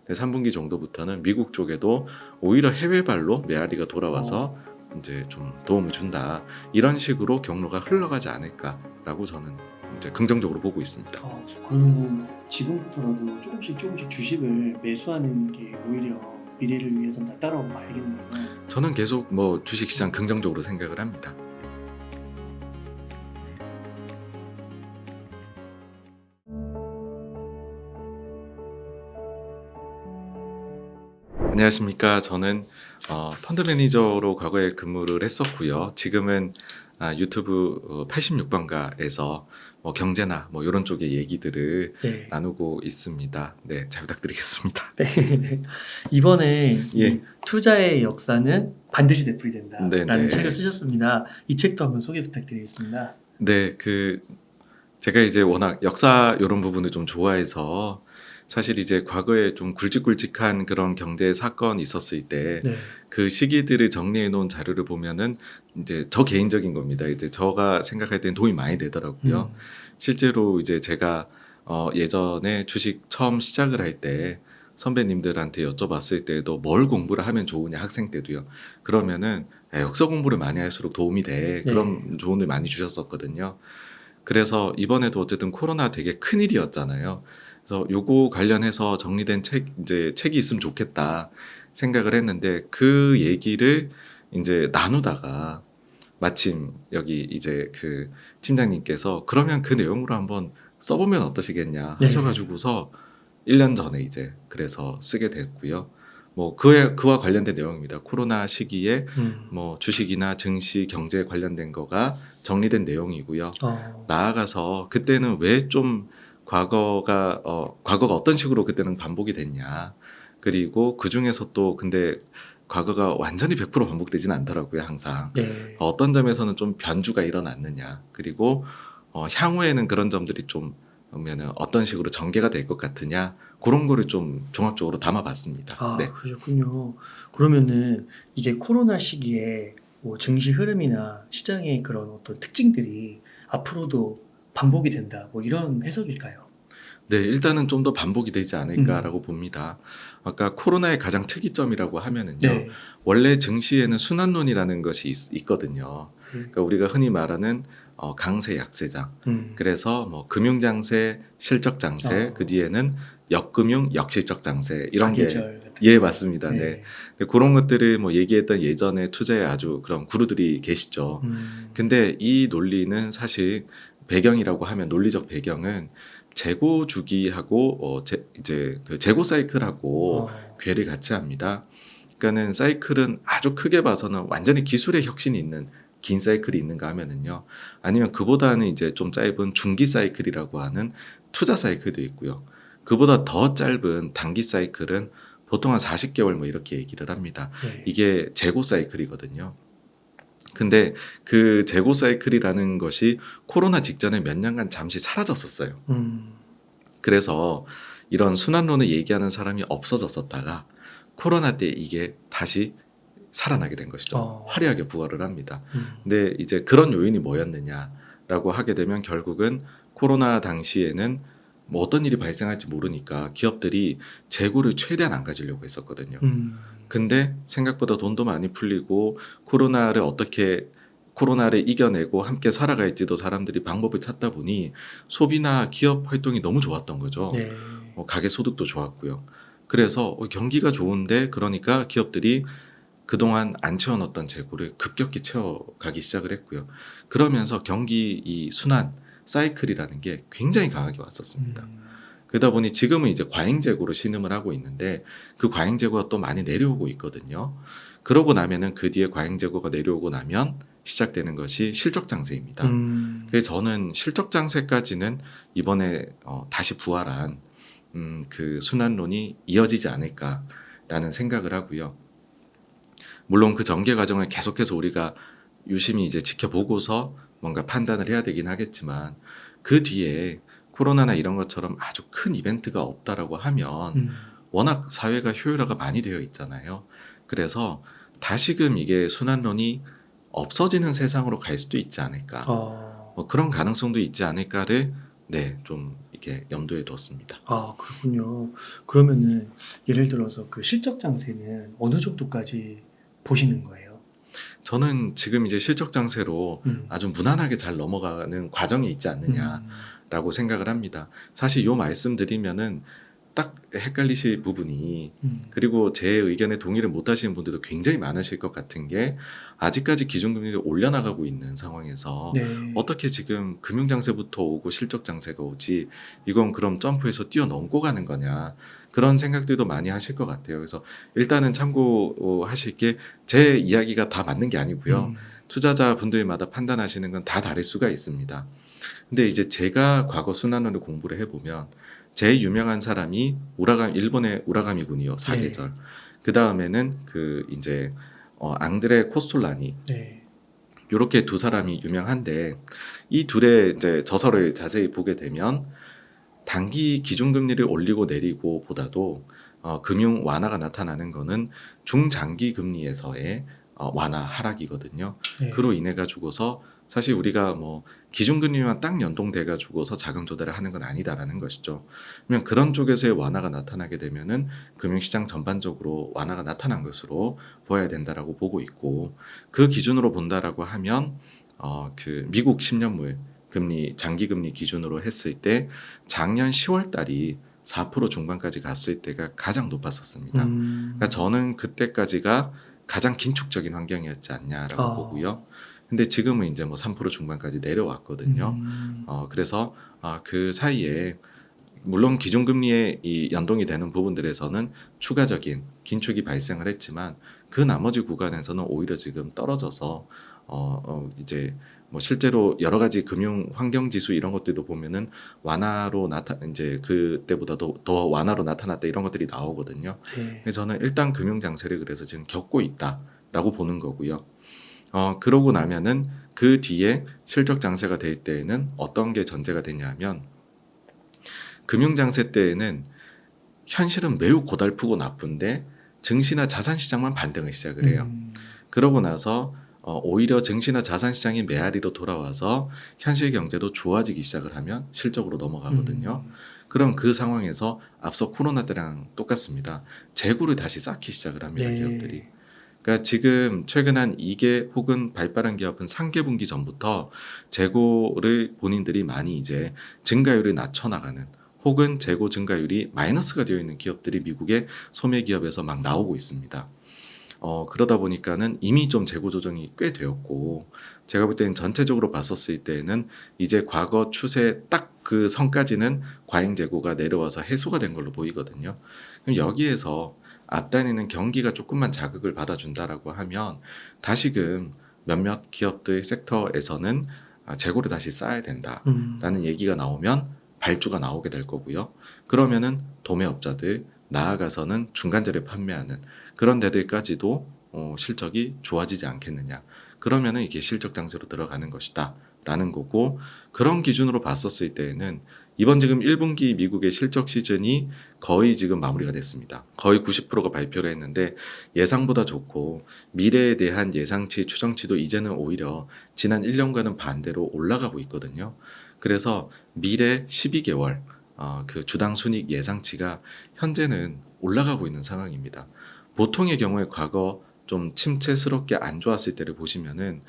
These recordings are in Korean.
근데 3분기 정도부터는 미국 쪽에도 오히려 해외발로 메아리가 돌아와서 이제 좀 도움을 준다. 이런 식으로 경로가 흘러가지 않을까라고 저는 이제 긍정적으로 보고 있습니다. 그러면 지금부터라도 조금씩 주식을 매수하는 게 오히려 미래를 위해서 낫다라고 봐야겠네요. 저는 계속 뭐 주식시장 긍정적으로 생각을 합니다. 안녕하십니까. 저는 펀드 매니저로 과거에 근무를 했었고요. 지금은 유튜브 86번가에서 뭐 경제나 뭐 이런 쪽의 얘기들을 네. 나누고 있습니다. 네, 잘 부탁드리겠습니다. 네. 이번에 예. 이 투자의 역사는 반드시 되풀이 된다라는 네. 책을 쓰셨습니다. 이 책도 한번 소개 부탁드리겠습니다. 네, 제가 이제 워낙 역사 이런 부분을 좀 좋아해서 사실 이제 과거에 좀 굵직굵직한 그런 경제 사건이 있었을 때 네. 그 시기들을 정리해 놓은 자료를 보면은 이제 저 개인적인 겁니다. 이제 제가 생각할 때는 도움이 많이 되더라고요. 실제로 이제 제가 예전에 주식 처음 시작을 할 때 선배님들한테 여쭤봤을 때도 뭘 공부를 하면 좋으냐, 학생 때도요. 그러면은 역사 공부를 많이 할수록 도움이 돼. 그런 조언을 많이 주셨었거든요. 그래서 이번에도 어쨌든 코로나 되게 큰일이었잖아요. 그래서 요거 관련해서 정리된 책이 있으면 좋겠다 생각을 했는데 그 얘기를 이제 나누다가 마침 여기 이제 그 팀장님께서 그러면 그 내용으로 한번 써보면 어떠시겠냐 하셔가지고서 1년 전에 이제 그래서 쓰게 됐고요. 뭐 그와 관련된 내용입니다. 코로나 시기에 뭐 주식이나 증시 경제 관련된 거가 정리된 내용이고요. 나아가서 그때는 왜 좀 과거가 어떤 식으로 그때는 반복이 됐냐. 그리고 그 중에서 또 근데 과거가 완전히 100% 반복되진 않더라고요, 항상. 어떤 점에서는 좀 변주가 일어났느냐. 그리고 향후에는 그런 점들이 좀 보면은 어떤 식으로 전개가 될 것 같으냐. 그런 거를 좀 종합적으로 담아봤습니다. 네. 그러셨군요. 그러면은 이게 코로나 시기에 뭐 증시 흐름이나 시장의 그런 어떤 특징들이 앞으로도 반복이 된다. 뭐 이런 해석일까요? 네, 일단은 좀 더 반복이 되지 않을까라고 봅니다. 아까 코로나의 가장 특이점이라고 하면은요. 원래 증시에는 순환론이라는 것이 있거든요. 그러니까 우리가 흔히 말하는 강세, 약세장. 그래서 뭐 금융장세, 실적장세, 그 뒤에는 역금융, 역실적 장세 이런 게 예, 맞습니다. 네. 그런 것들을 뭐 얘기했던 예전에 투자에 아주 그런 구루들이 계시죠. 근데 이 논리는 사실 배경이라고 하면 논리적 배경은 재고 주기하고 이제 그 재고 사이클하고 괴를 같이 합니다. 그러니까는 사이클은 아주 크게 봐서는 완전히 기술의 혁신이 있는 긴 사이클이 있는가 하면은요. 아니면 그보다는 이제 좀 짧은 중기 사이클이라고 하는 투자 사이클도 있고요. 그보다 더 짧은 단기 사이클은 보통 한 40개월 뭐 이렇게 얘기를 합니다. 이게 재고 사이클이거든요. 근데 그 재고 사이클이라는 것이 코로나 직전에 몇 년간 잠시 사라졌었어요. 그래서 이런 순환론을 얘기하는 사람이 없어졌었다가 코로나 때 이게 다시 살아나게 된 것이죠. 화려하게 부활을 합니다. 근데 이제 그런 요인이 뭐였느냐라고 하게 되면 결국은 코로나 당시에는 뭐 어떤 일이 발생할지 모르니까 기업들이 재고를 최대한 안 가지려고 했었거든요. 근데 생각보다 돈도 많이 풀리고 코로나를 이겨내고 함께 살아갈지도 사람들이 방법을 찾다 보니 소비나 기업 활동이 너무 좋았던 거죠. 가계 소득도 좋았고요. 그래서 경기가 좋은데 그러니까 기업들이 그동안 안 채워놨던 재고를 급격히 채워가기 시작을 했고요. 그러면서 경기 이 순환 사이클이라는 게 굉장히 강하게 왔었습니다. 그러다 보니 지금은 이제 과잉 재고로 신음을 하고 있는데 그 과잉 재고가 또 많이 내려오고 있거든요. 그러고 나면은 그 뒤에 과잉 재고가 내려오고 나면 시작되는 것이 실적 장세입니다. 그래서 저는 실적 장세까지는 이번에 다시 부활한 그 순환론이 이어지지 않을까라는 생각을 하고요. 물론 그 전개 과정을 계속해서 우리가 유심히 이제 지켜보고서 뭔가 판단을 해야 되긴 하겠지만 그 뒤에 코로나나 이런 것처럼 아주 큰 이벤트가 없다라고 하면 워낙 사회가 효율화가 많이 되어 있잖아요. 그래서 다시금 이게 순환론이 없어지는 세상으로 갈 수도 있지 않을까. 뭐 그런 가능성도 있지 않을까를 좀 이렇게 염두에 뒀습니다. 아, 그렇군요. 그러면은 예를 들어서 그 실적 장세는 어느 정도까지 보시는 거예요? 저는 지금 이제 실적 장세로 음. 아주 무난하게 잘 넘어가는 과정이 있지 음. 않느냐라고 생각을 합니다. 사실 요 말씀드리면은 딱 헷갈리실 부분이, 그리고 제 의견에 동의를 못 하시는 분들도 굉장히 많으실 것 같은 게, 아직까지 기준금리를 올려나가고 있는 상황에서 네. 어떻게 지금 금융장세부터 오고 실적장세가 오지, 이건 그럼 점프해서 뛰어넘고 가는 거냐, 그런 생각들도 많이 하실 것 같아요. 그래서 일단은 참고하실 게, 제 이야기가 다 맞는 게 아니고요. 음. 투자자분들마다 판단하시는 건 다 다를 수가 있습니다. 근데 이제 제가 과거 순환론을 공부를 해보면, 제일 유명한 사람이 일본의 우라가미군이요, 사계절. 네. 그 다음에는 그 이제 앙드레 코스톨라니, 네. 요렇게 두 사람이 유명한데, 이 둘의 이제 저서를 자세히 보게 되면 단기 기준금리를 올리고 내리고 보다도 금융 완화가 나타나는 거는 중장기 금리에서의 완화 하락이거든요. 네. 그로 인해 가지고서 사실 우리가 뭐 기준금리만 딱 연동돼 가지고서 자금 조달을 하는 건 아니다라는 것이죠. 그러면 그런 쪽에서의 완화가 나타나게 되면은 금융시장 전반적으로 완화가 나타난 것으로 보아야 된다라고 보고 있고, 그 기준으로 본다라고 하면 그 미국 10년물 금리 장기 금리 기준으로 했을 때 작년 10월 달이 4% 중반까지 갔을 때가 가장 높았었습니다. 그러니까 저는 그때까지가 가장 긴축적인 환경이었지 않냐라고 보고요. 근데 지금은 이제 뭐 3% 중반까지 내려왔거든요. 그래서 그 사이에 물론 기준금리에 이 연동이 되는 부분들에서는 추가적인 긴축이 발생을 했지만, 그 나머지 구간에서는 오히려 지금 떨어져서 이제 뭐 실제로 여러 가지 금융 환경 지수 이런 것들도 보면은 완화로 이제 그때보다도 더 완화로 나타났다, 이런 것들이 나오거든요. 네. 그래서 저는 일단 금융 장세를 그래서 지금 겪고 있다라고 보는 거고요. 그러고 나면은 그 뒤에 실적 장세가 될 때에는 어떤 게 전제가 되냐면, 금융 장세 때에는 현실은 매우 고달프고 나쁜데 증시나 자산 시장만 반등을 시작을 해요. 그러고 나서 오히려 증시나 자산 시장이 메아리로 돌아와서 현실 경제도 좋아지기 시작을 하면 실적으로 넘어가거든요. 그럼 그 상황에서 앞서 코로나 때랑 똑같습니다. 재고를 다시 쌓기 시작을 합니다, 네. 기업들이. 그러니까 지금 최근 한 2개 혹은 발빠른 기업은 3개 분기 전부터 재고를 본인들이 많이 이제 증가율을 낮춰나가는, 혹은 재고 증가율이 마이너스가 되어 있는 기업들이 미국의 소매 기업에서 막 나오고 있습니다. 그러다 보니까는 이미 좀 재고 조정이 꽤 되었고, 제가 볼 때는 전체적으로 봤었을 때는 이제 과거 추세 딱 그 선까지는 과잉 재고가 내려와서 해소가 된 걸로 보이거든요. 그럼 여기에서 앞단에는 경기가 조금만 자극을 받아준다라고 하면 다시금 몇몇 기업들 섹터에서는 재고를 다시 쌓아야 된다라는 얘기가 나오면 발주가 나오게 될 거고요. 그러면은 도매업자들, 나아가서는 중간재를 판매하는 그런 데들까지도 실적이 좋아지지 않겠느냐. 그러면은 이게 실적 장세로 들어가는 것이다 라는 거고, 그런 기준으로 봤었을 때에는 이번 지금 1분기 미국의 실적 시즌이 거의 지금 마무리가 됐습니다. 거의 90%가 발표를 했는데 예상보다 좋고, 미래에 대한 예상치, 추정치도 이제는 오히려 지난 1년과는 반대로 올라가고 있거든요. 그래서 미래 12개월 그 주당 순익 예상치가 현재는 올라가고 있는 상황입니다. 보통의 경우에 과거 좀 침체스럽게 안 좋았을 때를 보시면은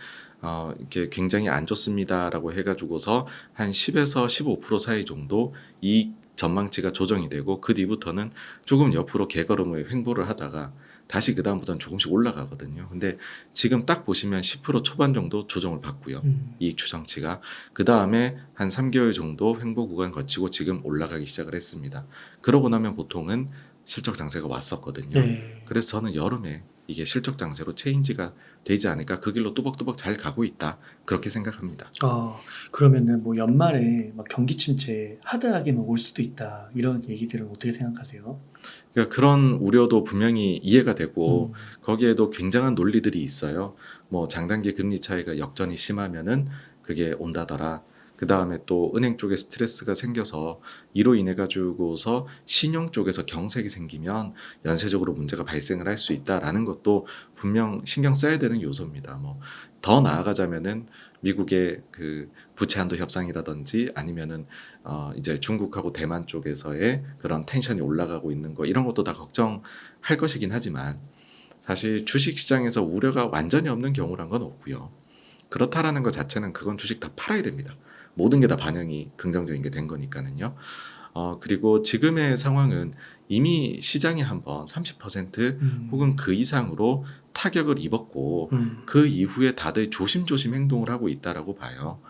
이렇게 굉장히 안 좋습니다라고 해가지고서 한 10에서 15% 사이 정도 이 전망치가 조정이 되고, 그 뒤부터는 조금 옆으로 개걸음을 횡보를 하다가 다시 그 다음부터는 조금씩 올라가거든요. 근데 지금 딱 보시면 10% 초반 정도 조정을 받고요. 이익 추정치가. 그 다음에 한 3개월 정도 횡보 구간 거치고 지금 올라가기 시작을 했습니다. 그러고 나면 보통은 실적 장세가 왔었거든요. 네. 그래서 저는 여름에 이게 실적 장세로 체인지가 되지 않을까, 그 길로 뚜벅뚜벅 잘 가고 있다, 그렇게 생각합니다. 그러면은 뭐 연말에 막 경기 침체 하드하게 막 올 수도 있다, 이런 얘기들은 어떻게 생각하세요? 그러니까 그런 우려도 분명히 이해가 되고, 거기에도 굉장한 논리들이 있어요. 뭐 장단기 금리 차이가 역전이 심하면은 그게 온다더라. 그 다음에 또 은행 쪽에 스트레스가 생겨서 이로 인해 가지고서 신용 쪽에서 경색이 생기면 연쇄적으로 문제가 발생을 할 수 있다라는 것도 분명 신경 써야 되는 요소입니다. 뭐 더 나아가자면은 미국의 그 부채 한도 협상이라든지 아니면은 이제 중국하고 대만 쪽에서의 그런 텐션이 올라가고 있는 거 이런 것도 다 걱정할 것이긴 하지만 사실 주식 시장에서 우려가 완전히 없는 경우란 건 없고요. 그렇다라는 것 자체는 그건 주식 다 팔아야 됩니다. 모든 게 다 반영이 긍정적인 게 된 거니까는요. 그리고 지금의 상황은 이미 시장이 한번 30% 혹은 그 이상으로 타격을 입었고 그 이후에 다들 조심조심 행동을 하고 있다라고 봐요.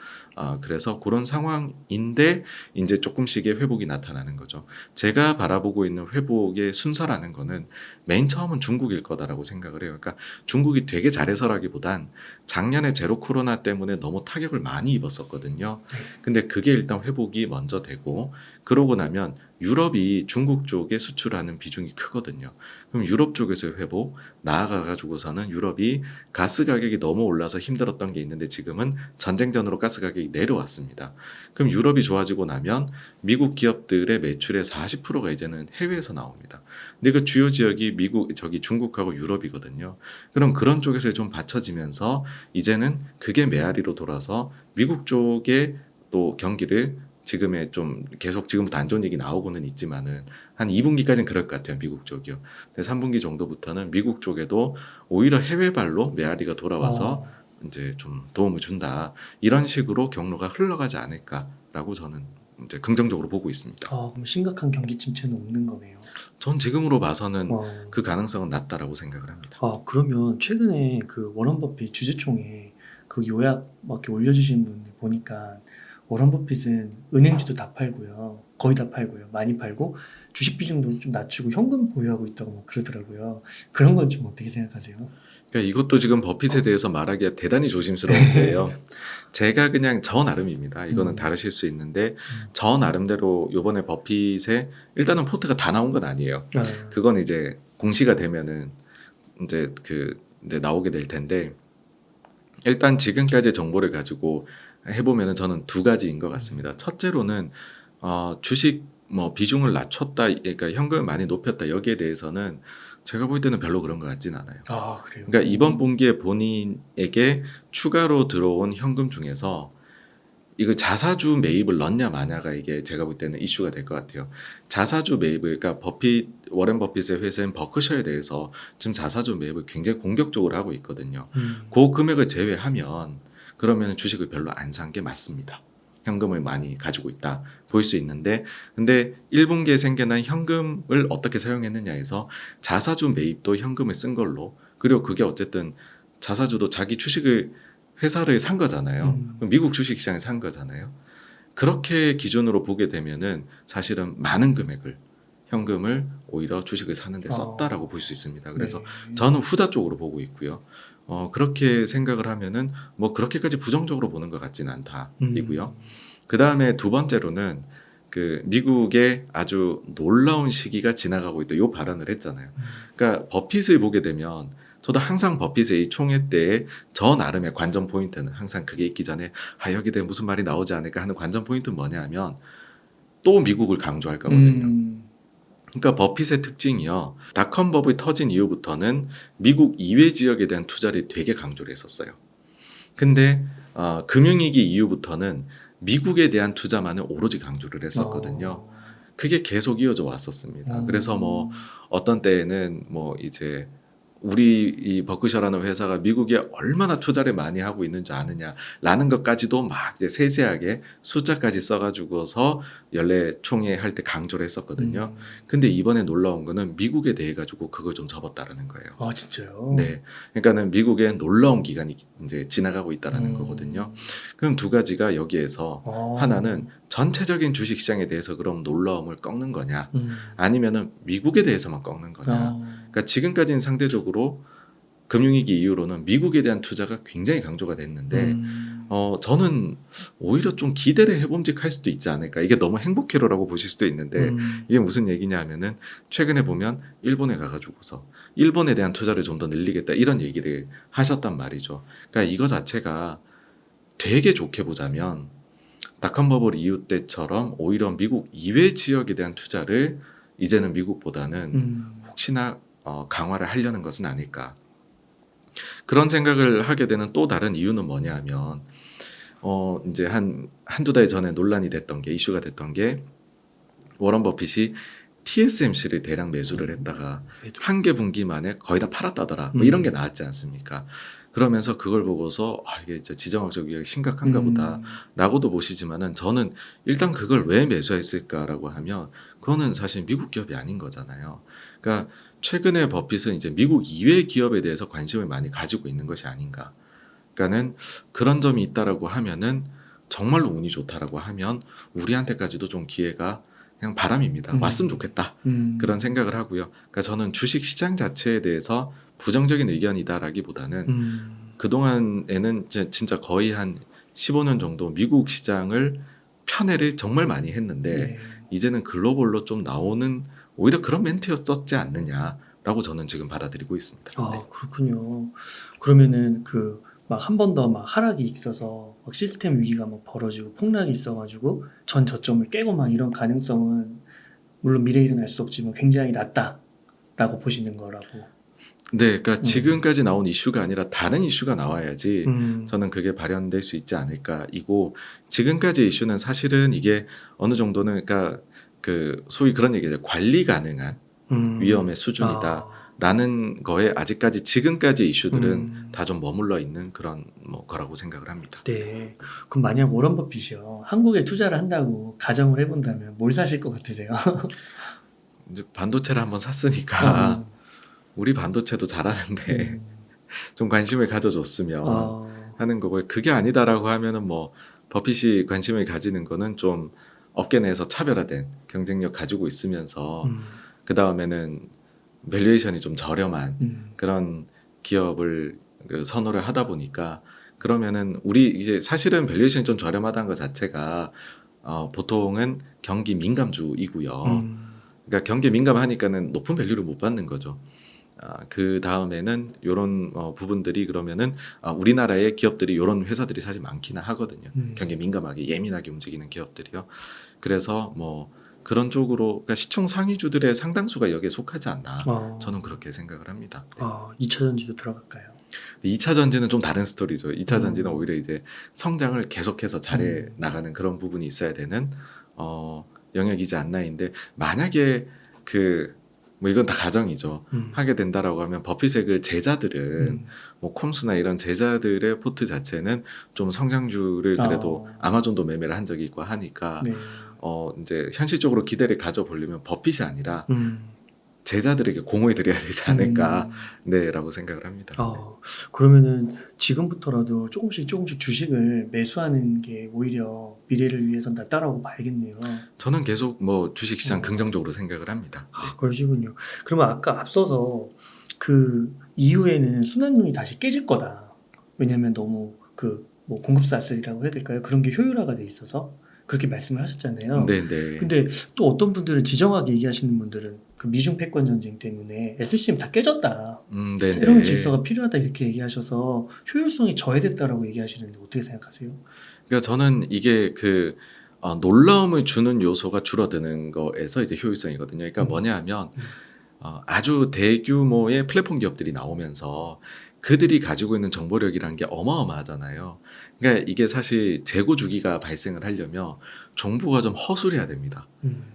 그래서 그런 상황인데 이제 조금씩의 회복이 나타나는 거죠. 제가 바라보고 있는 회복의 순서라는 거는 맨 처음은 중국일 거다라고 생각을 해요. 그러니까 중국이 되게 잘해서라기보단 작년에 제로 코로나 때문에 너무 타격을 많이 입었었거든요. 근데 그게 일단 회복이 먼저 되고 그러고 나면 유럽이 중국 쪽에 수출하는 비중이 크거든요. 그럼 유럽 쪽에서의 회복, 나아가 가지고서는 유럽이 가스 가격이 너무 올라서 힘들었던 게 있는데 지금은 전쟁 전으로 가스 가격이 내려왔습니다. 그럼 유럽이 좋아지고 나면 미국 기업들의 매출의 40%가 이제는 해외에서 나옵니다. 근데 그 주요 지역이 중국하고 유럽이거든요. 그럼 그런 쪽에서 좀 받쳐지면서 이제는 그게 메아리로 돌아서 미국 쪽에 또 경기를 지금의 좀 계속 지금부터 안 좋은 얘기 나오고는 있지만은 한 2분기까지는 그럴 것 같아요. 미국 쪽이요. 근데 3분기 정도부터는 미국 쪽에도 오히려 해외발로 메아리가 돌아와서 어, 이제 좀 도움을 준다. 이런 식으로 경로가 흘러가지 않을까라고 저는 이제 긍정적으로 보고 있습니다. 그럼 심각한 경기 침체는 없는 거네요. 전 지금으로 봐서는 어, 그 가능성은 낮다라고 생각을 합니다. 그러면 최근에 그 워런 버핏 주주총회 그 요약 막 이렇게 올려주신 분들 보니까 워런 버핏은 은행주도 다 팔고요. 거의 다 팔고요. 많이 팔고 주식 비중도 좀 낮추고 현금 보유하고 있다고 막 그러더라고요. 그런 건 좀 어떻게 생각하세요? 그러니까 이것도 지금 버핏에 대해서 말하기가 대단히 조심스러운데요. 제가 그냥 저 나름입니다. 이거는 음. 다르실 수 있는데 저 나름대로 요번에 버핏에 일단은 포트가 다 나온 건 아니에요. 아, 그건 이제 공시가 되면은 이제 나오게 될 텐데 일단 지금까지 정보를 가지고 해보면은 저는 두 가지인 것 같습니다. 첫째로는 주식 뭐 비중을 낮췄다, 그러니까 현금을 많이 높였다 여기에 대해서는 제가 볼 때는 별로 그런 것 같진 않아요. 그래요. 그러니까 이번 분기에 본인에게 추가로 들어온 현금 중에서 이거 자사주 매입을 넣냐 마냐가 이게 제가 볼 때는 이슈가 될 것 같아요. 자사주 매입을 그러니까 워렌 버핏의 회사인 버크셔에 대해서 지금 자사주 매입을 굉장히 공격적으로 하고 있거든요. 그 금액을 제외하면 그러면 주식을 별로 안 산 게 맞습니다. 현금을 많이 가지고 있다 볼 수 있는데 근데 1분기에 생겨난 현금을 어떻게 사용했느냐에서 자사주 매입도 현금을 쓴 걸로 그리고 그게 어쨌든 자사주도 자기 주식을 회사를 산 거잖아요. 그럼 미국 주식시장에 산 거잖아요. 그렇게 기준으로 보게 되면은 사실은 많은 금액을 현금을 오히려 주식을 사는데 썼다라고 볼 수 있습니다. 그래서 네. 저는 후자 쪽으로 보고 있고요. 그렇게 생각을 하면은 뭐 그렇게까지 부정적으로 보는 것 같지는 않다이고요. 그 다음에 두 번째로는 그 미국의 아주 놀라운 시기가 지나가고 있다. 요 발언을 했잖아요. 그러니까 버핏을 보게 되면 저도 항상 버핏의 이 총회 때에 저 나름의 관전 포인트는 항상 그게 있기 전에 여기에 대해 무슨 말이 나오지 않을까 하는 관전 포인트는 뭐냐 하면 또 미국을 강조할 거거든요. 그러니까 버핏의 특징이요. 닷컴 버블이 터진 이후부터는 미국 이외 지역에 대한 투자를 되게 강조를 했었어요. 근데 금융위기 이후부터는 미국에 대한 투자만을 오로지 강조를 했었거든요. 그게 계속 이어져 왔었습니다. 그래서 뭐 어떤 때에는 뭐 이제 우리 이 버크셔라는 회사가 미국에 얼마나 투자를 많이 하고 있는 줄 아느냐라는 것까지도 막 이제 세세하게 숫자까지 써가지고서 연례 총회 할 때 강조를 했었거든요. 근데 이번에 놀라운 거는 미국에 대해 가지고 그걸 좀 접었다라는 거예요. 진짜요? 네, 그러니까는 미국에 놀라운 기간이 이제 지나가고 있다라는 거거든요. 그럼 두 가지가 여기에서 하나는 전체적인 주식시장에 대해서 그럼 놀라움을 꺾는 거냐, 아니면은 미국에 대해서만 꺾는 거냐. 그러니까 지금까지는 상대적으로 금융위기 이후로는 미국에 대한 투자가 굉장히 강조가 됐는데 저는 오히려 좀 기대를 해봄직할 수도 있지 않을까. 이게 너무 행복회로라고 보실 수도 있는데 이게 무슨 얘기냐 하면은 최근에 보면 일본에 가가지고서 일본에 대한 투자를 좀 더 늘리겠다 이런 얘기를 하셨단 말이죠. 그러니까 이거 자체가 되게 좋게 보자면 닷컴 버블 이후 때처럼 오히려 미국 이외 지역에 대한 투자를 이제는 미국보다는 혹시나 강화를 하려는 것은 아닐까. 그런 생각을 하게 되는 또 다른 이유는 뭐냐 하면 이제 한두 달 전에 논란이 됐던 게 이슈가 됐던 게 워런 버핏이 TSMC를 대량 매수를 했다가 한 개 분기 만에 거의 다 팔았다더라. 뭐 이런 게 나왔지 않습니까? 그러면서 그걸 보고서 이게 진짜 지정학적 위협이 심각한가 보다라고도 보시지만은 저는 일단 그걸 왜 매수했을까라고 하면 그거는 사실 미국 기업이 아닌 거잖아요. 그러니까 최근에 버핏은 이제 미국 이외 기업에 대해서 관심을 많이 가지고 있는 것이 아닌가. 그러니까는 그런 점이 있다라고 하면은 정말로 운이 좋다라고 하면 우리한테까지도 좀 기회가 그냥 바람입니다. 왔으면 좋겠다. 그런 생각을 하고요. 그러니까 저는 주식 시장 자체에 대해서 부정적인 의견이다라기보다는 그동안에는 진짜 거의 한 15년 정도 미국 시장을 편애를 정말 많이 했는데 네. 이제는 글로벌로 좀 나오는 오히려 그런 멘트였었지 않느냐라고 저는 지금 받아들이고 있습니다. 네. 그렇군요. 그러면은 그 막 한 번 더 막 하락이 있어서 막 시스템 위기가 막 벌어지고 폭락이 있어가지고 전 저점을 깨고 막 이런 가능성은 물론 미래일은 알 수 없지만 굉장히 낮다라고 보시는 거라고. 네, 그러니까 지금까지 나온 이슈가 아니라 다른 이슈가 나와야지 음. 저는 그게 발현될 수 있지 않을까. 이고 지금까지 이슈는 사실은 이게 어느 정도는 그러니까 그 소위 그런 얘기죠. 관리 가능한 위험의 수준이다. 라는 거에 아직까지 지금까지 이슈들은 다 좀 머물러 있는 그런 거라고 생각을 합니다. 네. 그럼 만약 워런 버핏이요 한국에 투자를 한다고 가정을 해본다면 뭘 사실 것 같으세요? 이제 반도체를 한번 샀으니까 우리 반도체도 잘하는데 좀 관심을 가져줬으면 하는 거고요. 그게 아니다라고 하면은 뭐 버핏이 관심을 가지는 거는 좀 업계 내에서 차별화된 경쟁력 가지고 있으면서 그 다음에는 밸류에이션이 좀 저렴한 그런 기업을 선호를 하다 보니까 그러면은 우리 이제 사실은 밸류에이션이 좀 저렴하다는 것 자체가 보통은 경기 민감주이고요. 그러니까 경기 민감하니까는 높은 밸류를 못 받는 거죠. 그 다음에는 이런 부분들이 그러면은 우리나라의 기업들이 이런 회사들이 사실 많기는 하거든요. 경기 민감하게 예민하게 움직이는 기업들이요. 그래서 뭐 그런 쪽으로 그러니까 시총 상위주들의 상당수가 여기에 속하지 않나 저는 그렇게 생각을 합니다. 네. 2차 전지도 들어갈까요? 2차 전지는 좀 다른 스토리죠. 2차 전지는 오히려 이제 성장을 계속해서 잘해 나가는 그런 부분이 있어야 되는 영역이지 않나인데 만약에 뭐 이건 다 가정이죠. 하게 된다라고 하면 버핏의 그 제자들은 뭐 콤스나 이런 제자들의 포트 자체는 좀 성장주를 그래도 아마존도 매매를 한 적이 있고 하니까 네. 이제 현실적으로 기대를 가져보려면 버핏이 아니라 제자들에게 공을 드려야 되지 않을까 네라고 생각을 합니다. 그러면은 지금부터라도 조금씩 주식을 매수하는 게 오히려 미래를 위해선 낫다라고 봐야겠네요. 저는 계속 뭐 주식시장 긍정적으로 생각을 합니다. 네. 그러시군요. 그러면 아까 앞서서 그 이후에는 순환론이 다시 깨질 거다. 왜냐면 너무 뭐 공급사슬이라고 해야 될까요? 그런 게 효율화가 돼 있어서 그렇게 말씀을 하셨잖아요. 네네. 근데 또 어떤 분들은 지정하게 얘기하시는 분들은 그 미중 패권 전쟁 때문에 SCM 다 깨졌다. 네네. 새로운 질서가 필요하다 이렇게 얘기하셔서 효율성이 저해됐다라고 얘기하시는데 어떻게 생각하세요? 그러니까 저는 이게 놀라움을 주는 요소가 줄어드는 거에서 이제 효율성이거든요. 그러니까 뭐냐 하면 아주 대규모의 플랫폼 기업들이 나오면서 그들이 가지고 있는 정보력이라는 게 어마어마하잖아요. 그러니까 이게 사실 재고 주기가 발생을 하려면 정보가 좀 허술해야 됩니다.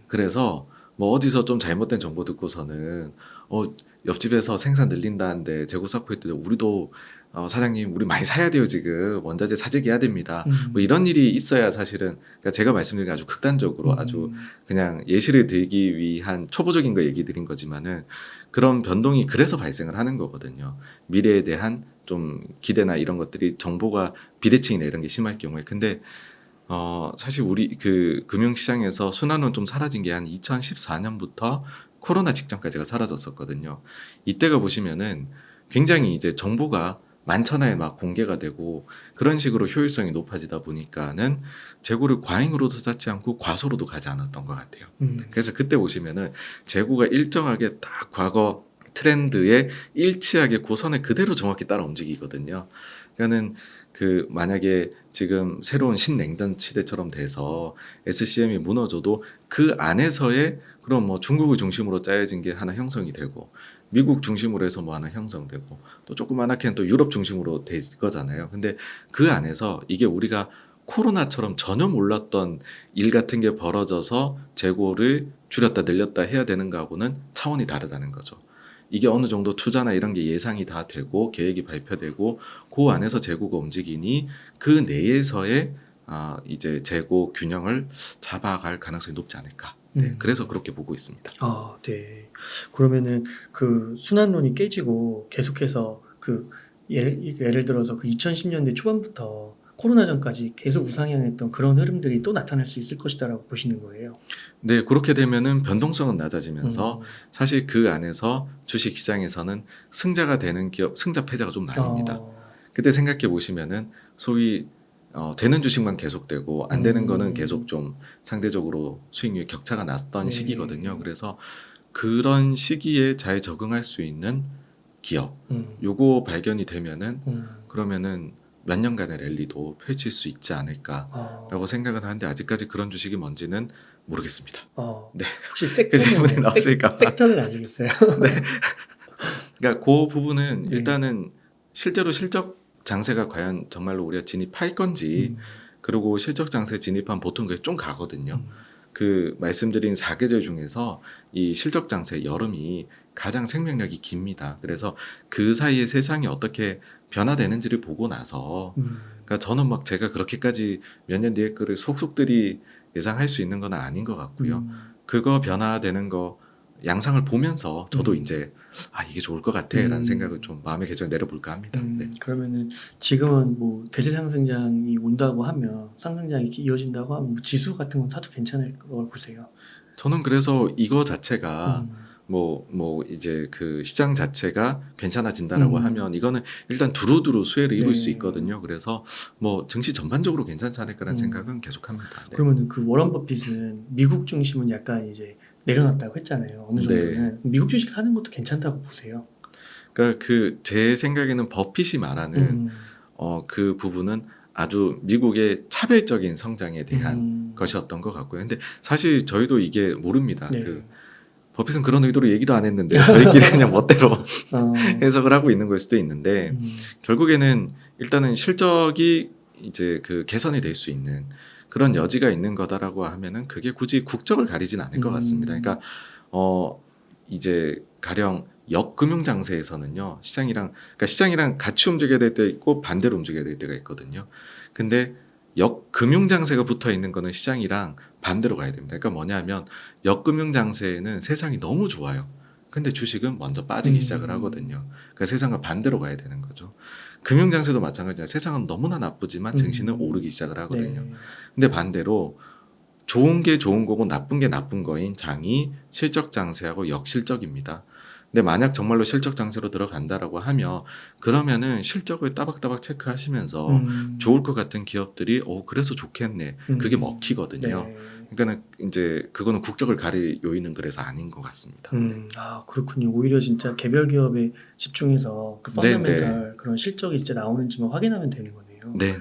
그래서 뭐 어디서 좀 잘못된 정보 듣고서는 옆집에서 생산 늘린다는데 재고 쌓고 있는데 우리도 사장님 우리 많이 사야 돼요 지금 원자재 사재기해야 됩니다. 뭐 이런 일이 있어야 사실은 그러니까 제가 말씀드린 게 아주 극단적으로 아주 그냥 예시를 들기 위한 초보적인 거 얘기 드린 거지만은 그런 변동이 그래서 발생을 하는 거거든요. 미래에 대한 좀 기대나 이런 것들이 정보가 비대칭이나 이런 게 심할 경우에 근데 사실 우리 그 금융시장에서 순환은 좀 사라진 게 한 2014년부터 코로나 직전까지가 사라졌었거든요. 이때가 보시면은 굉장히 이제 정보가 만천하에 막 공개가 되고 그런 식으로 효율성이 높아지다 보니까는 재고를 과잉으로도 쌓지 않고 과소로도 가지 않았던 것 같아요. 그래서 그때 보시면은 재고가 일정하게 딱 과거 트렌드에 일치하게 고선을 그대로 정확히 따라 움직이거든요. 그러니까는 그 만약에 지금 새로운 신냉전 시대처럼 돼서 SCM이 무너져도 그 안에서의 그럼 뭐 중국을 중심으로 짜여진 게 하나 형성이 되고 미국 중심으로 해서 뭐 하나 형성되고 또 조그맣게는 또 유럽 중심으로 될 거잖아요. 근데 그 안에서 이게 우리가 코로나처럼 전혀 몰랐던 일 같은 게 벌어져서 재고를 줄였다 늘렸다 해야 되는 거하고는 차원이 다르다는 거죠. 이게 어느 정도 투자나 이런 게 예상이 다 되고 계획이 발표되고 그 안에서 재고가 움직이니 그 내에서의 이제 재고 균형을 잡아갈 가능성이 높지 않을까. 네, 그래서 그렇게 보고 있습니다. 아, 네. 그러면은 그 순환론이 깨지고 계속해서 그 예를 들어서 그 2010년대 초반부터 코로나 전까지 계속 우상향했던 그런 흐름들이 또 나타날 수 있을 것이다라고 보시는 거예요. 네, 그렇게 되면은 변동성은 낮아지면서 음. 사실 그 안에서 주식 시장에서는 승자가 되는 기업, 승자 패자가 좀 나뉩니다. 그때 생각해 보시면은 소위 되는 주식만 계속되고 안 되는 거는 계속 좀 상대적으로 수익률 격차가 났던 네. 시기거든요. 그래서 그런 시기에 잘 적응할 수 있는 기업, 요거 발견이 되면은 그러면은 몇 년간의 랠리도 펼칠 수 있지 않을까라고 생각은 하는데 아직까지 그런 주식이 뭔지는 모르겠습니다. 네. 혹시 그 질문이 나왔으니까. 섹터는 아시겠어요? 네. 그러니까 그 부분은 네. 일단은 실제로 실적 장세가 과연 정말로 우리가 진입할 건지 그리고 실적 장세 진입한 보통 그게 좀 가거든요. 그 말씀드린 4계절 중에서 이 실적 장세 여름이 가장 생명력이 깁니다. 그래서 그 사이에 세상이 어떻게 변화되는지를 보고 나서 그러니까 저는 막 제가 그렇게까지 몇 년 뒤에 거를 속속들이 예상할 수 있는 건 아닌 것 같고요. 그거 변화되는 거 양상을 보면서 저도 이제 이게 좋을 것 같아라는 생각을 좀 마음의 결정을 내려볼까 합니다. 네. 그러면은 지금은 뭐 대세 상승장이 온다고 하면 상승장이 이어진다고 하면 뭐 지수 같은 건 사도 괜찮을 걸 보세요. 저는 그래서 이거 자체가 뭐 이제 그 시장 자체가 괜찮아진다라고 하면 이거는 일단 두루두루 수혜를 입을 네. 수 있거든요. 그래서 뭐 증시 전반적으로 괜찮지 않을까라는 생각은 계속합니다. 네. 그러면은 그 워런 버핏은 미국 중심은 약간 이제 내려놨다고 했잖아요. 어느 정도는 미국 주식 사는 것도 괜찮다고 보세요. 그러니까 그 제 생각에는 버핏이 말하는 그 부분은 아주 미국의 차별적인 성장에 대한 것이었던 것 같고요. 근데 사실 저희도 이게 모릅니다. 네. 그 버핏은 그런 의도로 얘기도 안 했는데 저희끼리 그냥 멋대로 해석을 하고 있는 걸 수도 있는데 결국에는 일단은 실적이 이제 그 개선이 될 수 있는 그런 여지가 있는 거다라고 하면은 그게 굳이 국적을 가리진 않을 것 같습니다. 그러니까 이제 가령 역금융 장세에서는요 그러니까 시장이랑 같이 움직여야 될 때 있고 반대로 움직여야 될 때가 있거든요. 근데 역금융 장세가 붙어 있는 거는 시장이랑 반대로 가야 됩니다. 그러니까 뭐냐면 역금융 장세에는 세상이 너무 좋아요. 근데 주식은 먼저 빠지기 시작을 하거든요. 그러니까 세상과 반대로 가야 되는 거죠. 금융 장세도 마찬가지예요. 세상은 너무나 나쁘지만 증시는 오르기 시작을 하거든요. 네. 근데 반대로 좋은 게 좋은 거고 나쁜 게 나쁜 거인 장이 실적 장세하고 역실적입니다. 근데 만약 정말로 실적 장세로 들어간다라고 하면 그러면은 실적을 따박따박 체크하시면서 좋을 것 같은 기업들이 그래서 좋겠네. 그게 먹히거든요. 네. 그러니까는 이제 그거는 국적을 가릴 요인은 그래서 아닌 것 같습니다. 네. 그렇군요. 오히려 진짜 개별 기업에 집중해서 그 네, 펀더멘탈 그런 실적이 진짜 나오는지만 확인하면 되는 거네요. 네.